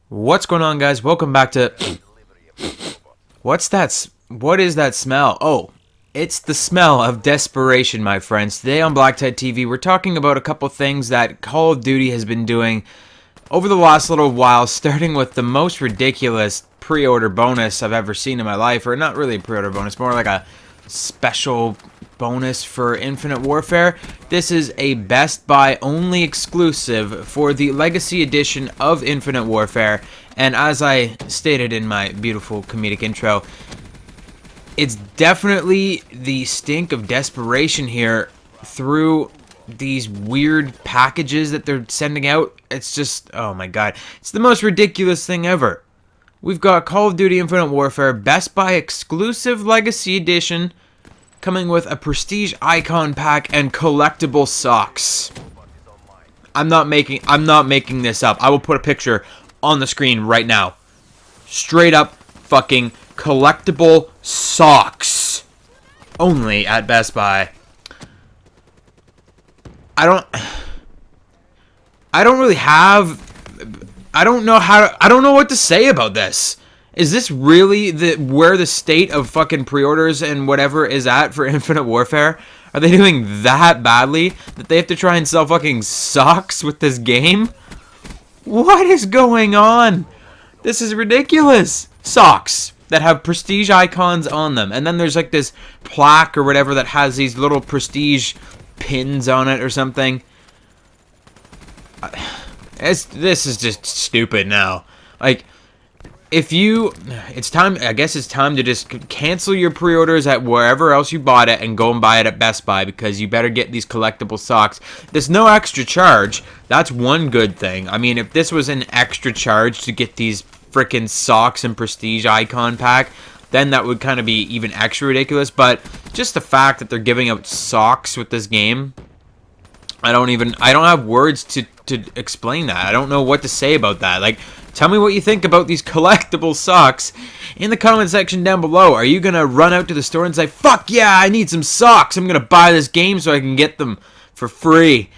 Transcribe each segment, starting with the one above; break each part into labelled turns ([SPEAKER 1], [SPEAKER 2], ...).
[SPEAKER 1] What's going on, guys? Welcome back to... What is that smell? Oh, it's the smell of desperation, my friends. Today on BlackTideTV, we're talking about a couple things that Call of Duty has been doing over the last little while, starting with the most ridiculous pre-order bonus I've ever seen in my life. Or not really a pre-order bonus, more like a special bonus for Infinite Warfare. This is a Best Buy only exclusive for the Legacy Edition of Infinite Warfare, and as I stated in my beautiful comedic intro, it's definitely the stink of desperation here through these weird packages that they're sending out. It's just, oh my god, it's the most ridiculous thing ever. We've got Call of Duty Infinite Warfare Best Buy exclusive Legacy Edition coming with a prestige icon pack and collectible socks. I'm not making this up. I will put a picture on the screen right now. Straight up fucking collectible socks. Only at Best Buy. I don't know what to say about this. Is this really where the state of fucking pre-orders and whatever is at for Infinite Warfare? Are they doing that badly that they have to try and sell fucking socks with this game? What is going on? This is ridiculous. Socks that have prestige icons on them. And then there's like this plaque or whatever that has these little prestige pins on it or something. This is just stupid now. Like, I guess it's time to just cancel your pre-orders at wherever else you bought it and go and buy it at Best Buy, because you better get these collectible socks. There's no extra charge. That's one good thing. I mean, if this was an extra charge to get these freaking socks and prestige icon pack, then that would kind of be even extra ridiculous. But just the fact that they're giving out socks with this game, I don't have words to explain that. I don't know what to say about that. Like, tell me what you think about these collectible socks in the comment section down below. Are you going to run out to the store and say, fuck yeah, I need some socks. I'm going to buy this game so I can get them for free.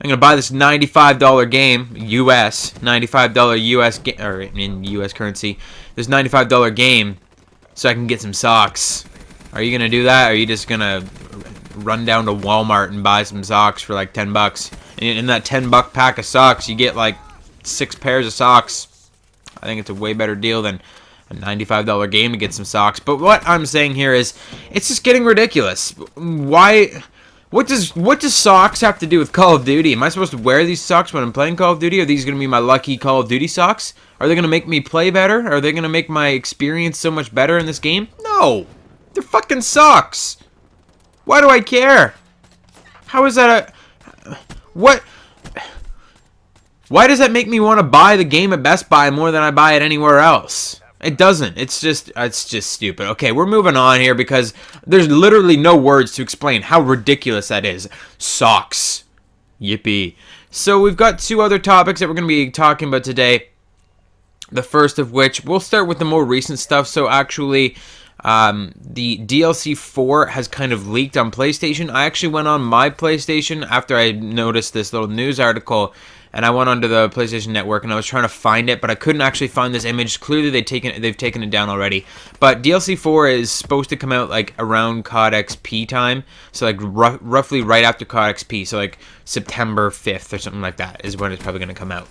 [SPEAKER 1] I'm going to buy this $95 game, US, $95 US, or in US currency, this $95 game so I can get some socks. Are you going to do that? Or are you just going to run down to Walmart and buy some socks for like 10 bucks? And in that 10-buck pack of socks, you get like 6 pairs of socks. I think it's a way better deal than a $95 game to get some socks. But what I'm saying here is, it's just getting ridiculous. Why? What does socks have to do with Call of Duty? Am I supposed to wear these socks when I'm playing Call of Duty? Are these going to be my lucky Call of Duty socks? Are they going to make me play better? Are they going to make my experience so much better in this game? No. They're fucking socks. Why do I care? How is that what? Why does that make me want to buy the game at Best Buy more than I buy it anywhere else? It doesn't. It's just stupid. Okay, we're moving on here because there's literally no words to explain how ridiculous that is. Socks. Yippee. So we've got two other topics that we're going to be talking about today. The first of which, we'll start with the more recent stuff. So actually, the DLC 4 has kind of leaked on PlayStation. I actually went on my PlayStation after I noticed this little news article, and I went onto the PlayStation Network and I was trying to find it, but I couldn't actually find this image. Clearly they've taken it down already. But DLC 4 is supposed to come out like around CoD XP time, so like roughly right after CoD XP, so like September 5th or something like that is when it's probably going to come out.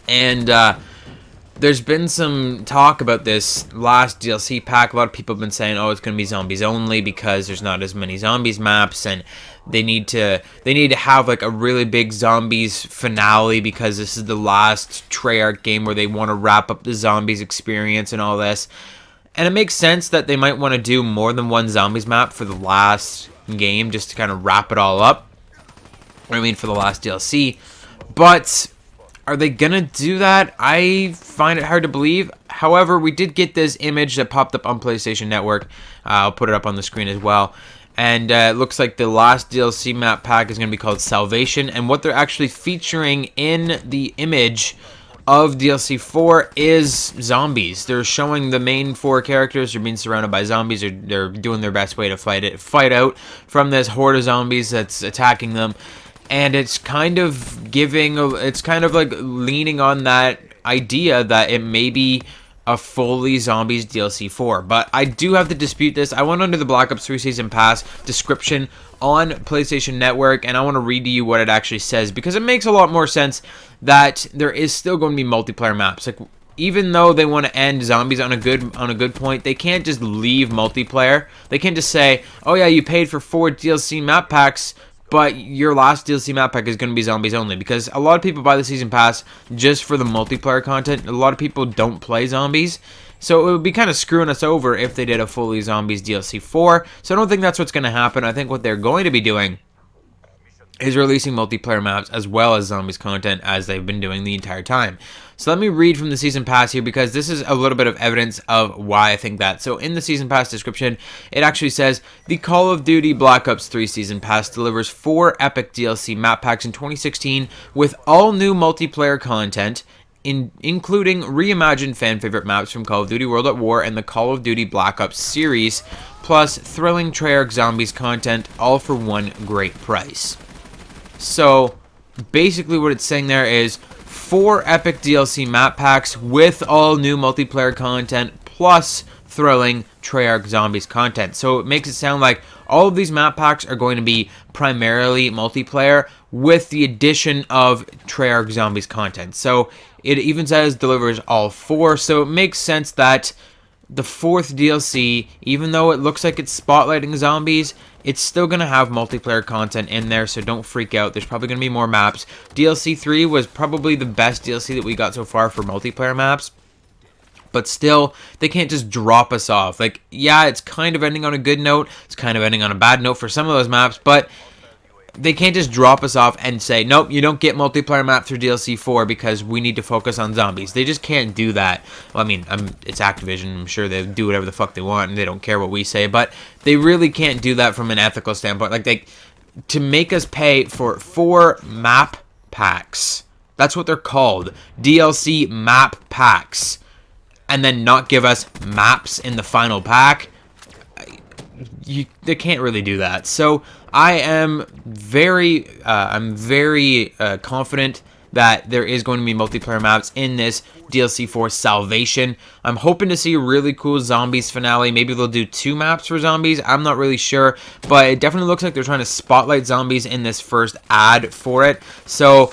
[SPEAKER 1] And there's been some talk about this last DLC pack. A lot of people have been saying, oh, it's going to be zombies only because there's not as many zombies maps, and they need to have like a really big zombies finale because this is the last Treyarch game where they want to wrap up the zombies experience and all this. And it makes sense that they might want to do more than one zombies map for the last game just to kind of wrap it all up. I mean, for the last DLC. But are they gonna do that? I find it hard to believe. However, we did get this image that popped up on PlayStation Network. I'll put it up on the screen as well. And it looks like the last DLC map pack is going to be called Salvation. And what they're actually featuring in the image of DLC 4 is zombies. They're showing the main 4 characters are being surrounded by zombies. They're doing their best way to fight out from this horde of zombies that's attacking them. And it's kind of like leaning on that idea that it may be a fully Zombies DLC 4, but I do have to dispute this. I went under the Black Ops 3 Season Pass description on PlayStation Network, and I want to read to you what it actually says, because it makes a lot more sense that there is still going to be multiplayer maps. Like, even though they want to end Zombies on a good point, they can't just leave multiplayer. They can't just say, oh yeah, you paid for 4 DLC map packs, but your last DLC map pack is going to be Zombies only, because a lot of people buy the Season Pass just for the multiplayer content. A lot of people don't play Zombies, so it would be kind of screwing us over if they did a fully Zombies DLC 4, so I don't think that's what's going to happen. I think what they're going to be doing is releasing multiplayer maps as well as Zombies content, as they've been doing the entire time. So let me read from the Season Pass here, because this is a little bit of evidence of why I think that. So in the Season Pass description, it actually says, the Call of Duty Black Ops 3 Season Pass delivers 4 epic DLC map packs in 2016 with all new multiplayer content, including reimagined fan-favorite maps from Call of Duty World at War and the Call of Duty Black Ops series, plus thrilling Treyarch Zombies content, all for one great price. So basically what it's saying there is 4 epic DLC map packs with all new multiplayer content plus thrilling Treyarch Zombies content. So it makes it sound like all of these map packs are going to be primarily multiplayer with the addition of Treyarch Zombies content. So it even says delivers all 4, so it makes sense that the 4th DLC, even though it looks like it's spotlighting Zombies, it's still going to have multiplayer content in there, so don't freak out. There's probably going to be more maps. DLC 3 was probably the best DLC that we got so far for multiplayer maps, but still, they can't just drop us off. Like, yeah, it's kind of ending on a good note, it's kind of ending on a bad note for some of those maps, but they can't just drop us off and say, nope, you don't get multiplayer map through DLC 4 because we need to focus on Zombies. They just can't do that. Well, I mean, it's Activision. I'm sure they do whatever the fuck they want and they don't care what we say, but they really can't do that from an ethical standpoint. Like, to make us pay for 4 map packs, that's what they're called, DLC map packs, and then not give us maps in the final pack, they can't really do that. So I am very confident that there is going to be multiplayer maps in this DLC for Salvation. I'm hoping to see a really cool Zombies finale. Maybe they'll do 2 maps for Zombies. I'm not really sure, but it definitely looks like they're trying to spotlight Zombies in this first ad for it. So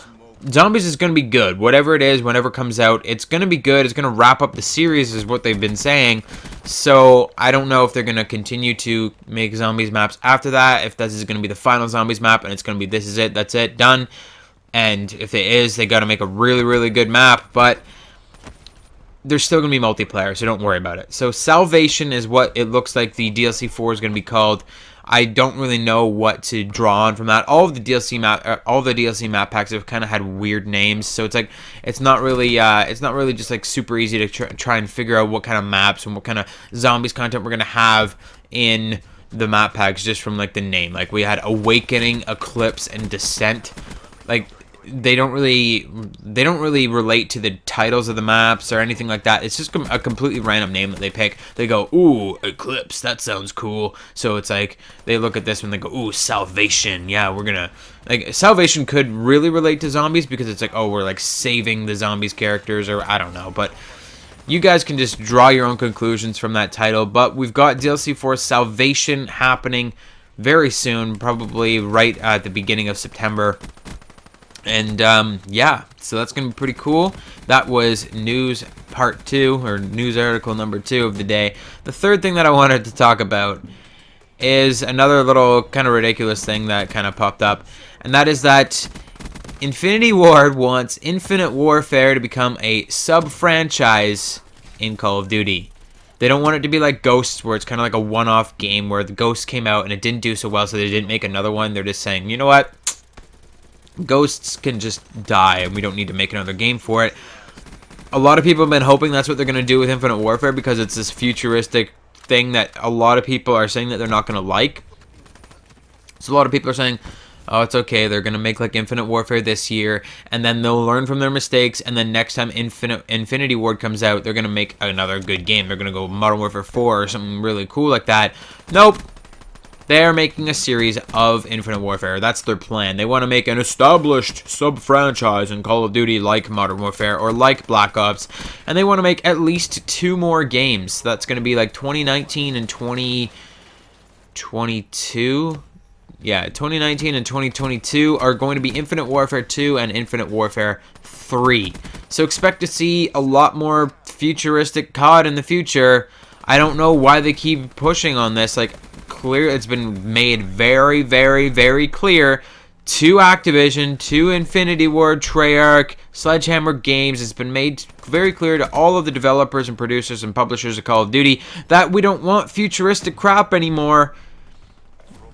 [SPEAKER 1] Zombies is going to be good. Whatever it is, whenever it comes out, it's going to be good. It's going to wrap up the series is what they've been saying. So I don't know if they're going to continue to make Zombies maps after that, if this is going to be the final Zombies map and it's going to be this is it, that's it, done. And if it is, they got to make a really, really good map, but there's still going to be multiplayer, so don't worry about it. So Salvation is what it looks like the DLC 4 is going to be called. I don't really know what to draw on from that. All the DLC map packs have kind of had weird names, so it's like it's not really just like super easy to try and figure out what kind of maps and what kind of Zombies content we're gonna have in the map packs just from like the name. Like we had Awakening, Eclipse, and Descent. Like they don't really relate to the titles of the maps or anything like that. It's just a completely random name that they pick. They go, ooh, Eclipse, that sounds cool. So it's like they look at this one, they go, ooh, Salvation. Yeah, we're gonna, like, Salvation could really relate to Zombies because it's like, oh, we're like saving the Zombies characters, or I don't know, but you guys can just draw your own conclusions from that title. But we've got DLC for Salvation happening very soon, probably right at the beginning of September. And yeah, so that's gonna be pretty cool. That was news part 2, or news article number 2 of the day. The third thing that I wanted to talk about is another little kind of ridiculous thing that kind of popped up, and that is that Infinity Ward wants Infinite Warfare to become a sub-franchise in Call of Duty. They don't want it to be like Ghosts, where it's kind of like a one-off game where the Ghosts came out and it didn't do so well, so they didn't make another one. They're just saying, you know what? Ghosts can just die and we don't need to make another game for it. A lot of people have been hoping that's what they're going to do with Infinite Warfare, because it's this futuristic thing that a lot of people are saying that they're not going to like. So a lot of people are saying, oh, it's okay, they're going to make like Infinite Warfare this year, and then they'll learn from their mistakes, and then next time Infinity Ward comes out, they're going to make another good game. They're going to go Modern Warfare 4 or something really cool like that. Nope. They are making a series of Infinite Warfare. That's their plan. They want to make an established sub-franchise in Call of Duty like Modern Warfare or like Black Ops. And they want to make at least 2 more games. That's going to be like 2019 and 2022. Yeah, 2019 and 2022 are going to be Infinite Warfare 2 and Infinite Warfare 3. So expect to see a lot more futuristic COD in the future. I don't know why they keep pushing on this. Like, clear, it's been made very, very, very clear to Activision, to Infinity Ward, Treyarch, Sledgehammer Games. It's been made very clear to all of the developers and producers and publishers of Call of Duty that we don't want futuristic crap anymore.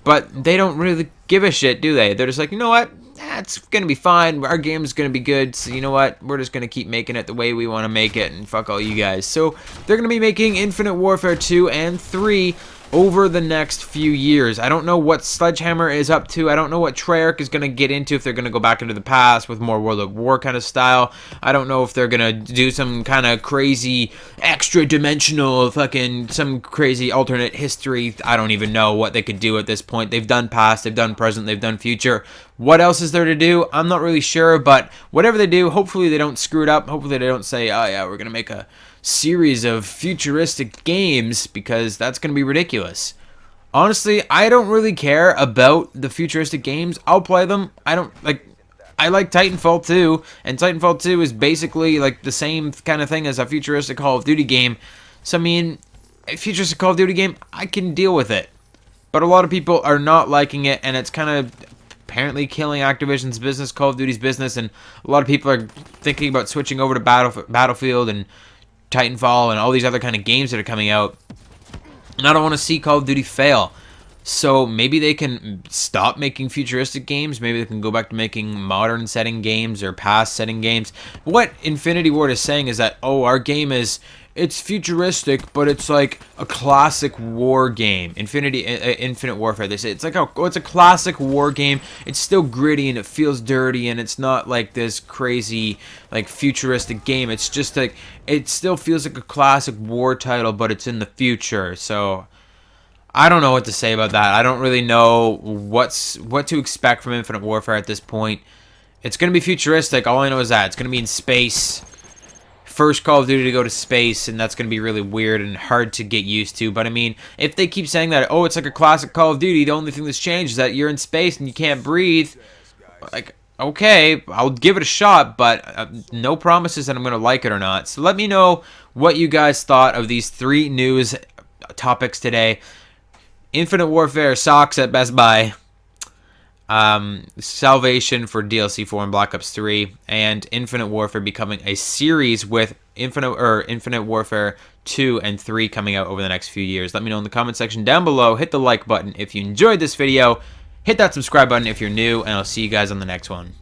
[SPEAKER 1] But they don't really give a shit, do they? They're just like, you know what? It's going to be fine. Our game's going to be good. So you know what? We're just going to keep making it the way we want to make it. And fuck all you guys. So they're going to be making Infinite Warfare 2 and 3 over the next few years. I don't know what Sledgehammer is up to. I don't know what Treyarch is going to get into, if they're going to go back into the past with more World at War kind of style. I don't know if they're going to do some kind of crazy extra dimensional fucking some crazy alternate history. I don't even know what they could do at this point. They've done past, they've done present, they've done future. What else is there to do? I'm not really sure, but whatever they do, hopefully they don't screw it up. Hopefully they don't say, oh yeah, we're going to make a series of futuristic games, because that's going to be ridiculous. Honestly, I don't really care about the futuristic games. I'll play them. I like Titanfall 2, and Titanfall 2 is basically like the same kind of thing as a futuristic Call of Duty game. So I mean, a futuristic Call of Duty game, I can deal with it. But a lot of people are not liking it, and it's kind of apparently killing Activision's business, Call of Duty's business, and a lot of people are thinking about switching over to Battlefield and Titanfall and all these other kind of games that are coming out. And I don't want to see Call of Duty fail. So maybe they can stop making futuristic games. Maybe they can go back to making modern setting games or past setting games. What Infinity Ward is saying is that, oh, our game it's futuristic, but it's like a classic war game. Infinite Warfare. They say it's like it's a classic war game. It's still gritty and it feels dirty, and it's not like this crazy like futuristic game. It's just like it still feels like a classic war title, but it's in the future. So I don't know what to say about that. I don't really know what to expect from Infinite Warfare at this point. It's gonna be futuristic. All I know is that it's gonna be in space. First Call of Duty to go to space, and that's going to be really weird and hard to get used to. But I mean, if they keep saying that, oh, it's like a classic Call of Duty, the only thing that's changed is that you're in space and you can't breathe, like, okay, I'll give it a shot, but no promises that I'm going to like it or not. So let me know what you guys thought of these 3 news topics today. Infinite Warfare socks at Best Buy. Salvation for DLC 4 and Black Ops 3, and Infinite Warfare becoming a series with Infinite Warfare 2 and 3 coming out over the next few years. Let me know in the comment section down below. Hit the like button if you enjoyed this video. Hit that subscribe button if you're new, and I'll see you guys on the next one.